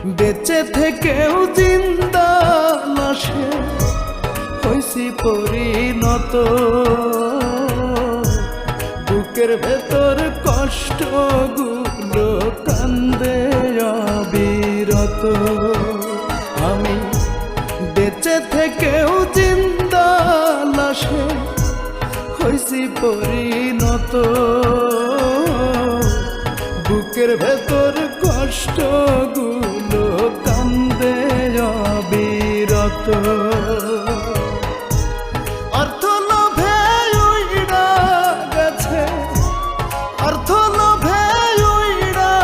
বেঁচে থেকেও জিন্দা লাশে হইছি পরিণত। বুকের ভেতর কষ্টগুলো কান্দে অবিরত। আমি বেঁচে থেকেও জিন্দা লাশে হইছি পরিণত। বুকের ভেতর কষ্টগুলো কান্দে অবিরত। অর্থ লোভে উইড়া গেছে, অর্থ লোভে উইড়া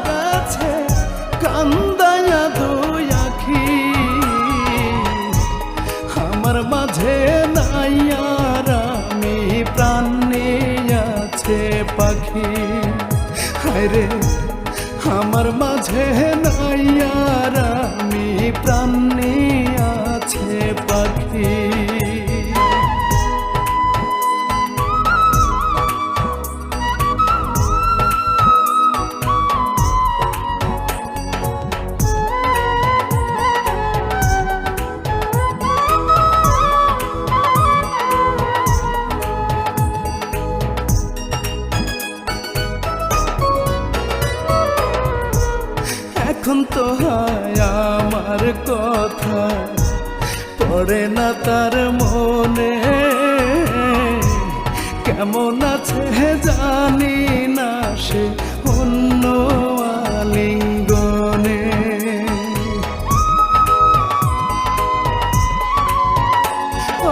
গেছে কান্দায়া দুই আখি। আমার মাঝে নাই আর আমি, প্রাণ নিয়াছে পাখি। হায়রে আমার মাঝে নাই আর আমি, প্রাণ নিয়াছে পাখি। এখন তো হায় আমার কথা পড়ে না তার মনে। কেমন আছে জানি না সে অন্য আলিঙ্গনে।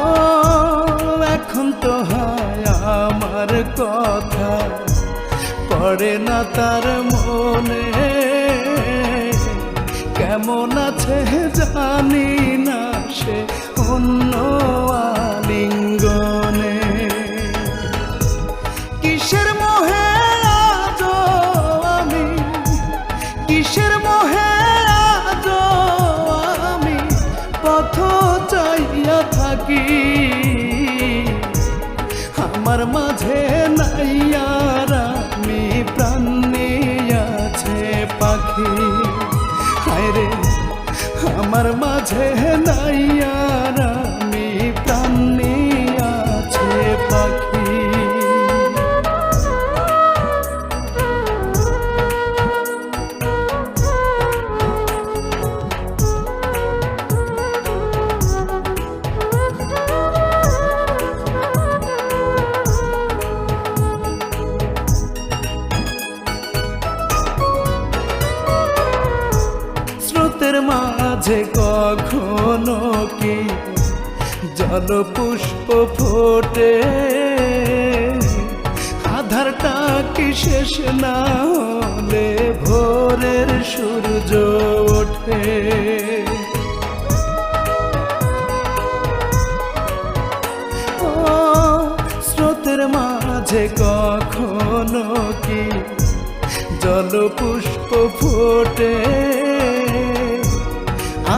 ও এখন তো হায় আমার কথা পড়ে না তার মনে। কেমন আছে জানি না সে অন্য আলিঙ্গনে। কিসের মোহে আজ আমি, কিসের মোহে আজ আমি পথ চাইয়া থাকি। আমার মাঝে নাই আর আমি, প্রাণ নিয়াছে পাখি। হায়রে আমার মাঝে নাই আর আমি, প্রাণ নিয়াছে পাখি। স্রোতের মাঝে কখনো কি জলপুষ্প ফোটে? আধারটা কি শেষ না হলে ভোরের সূর্য ওঠে? ও স্রোতের মাঝে কখনো কি জলপুষ্প ফোটে?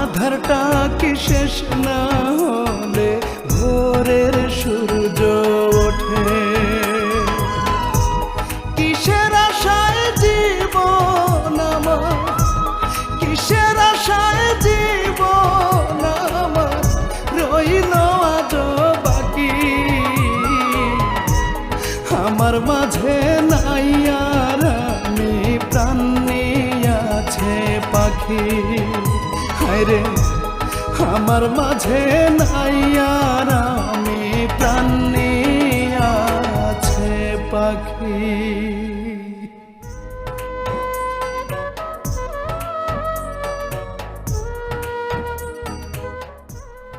আধারটা কি শেষ না হলে ভোরের সূর্য ওঠে? কিসের আশায় জীবন আমার, কিসের আশায় জীবন আমার রইল আজ বাকি। আমার মাঝে নাই আর আমি, প্রাণ নিয়াছে পাখি। হায়রে আমার মাঝে নাই আর আমি, প্রাণ নিয়াছে পাখি।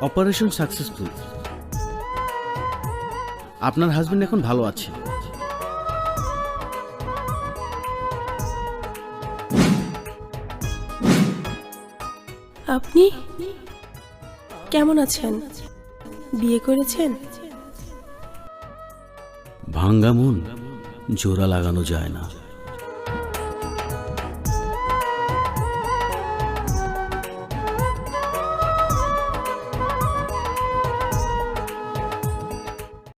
Operation successful. আপনার হাজবেন্ড এখন ভালো আছে। আপনি কেমন আছেন? বিয়ে করেছেন? ভাঙ্গা মন জোড়া লাগানো যায় না।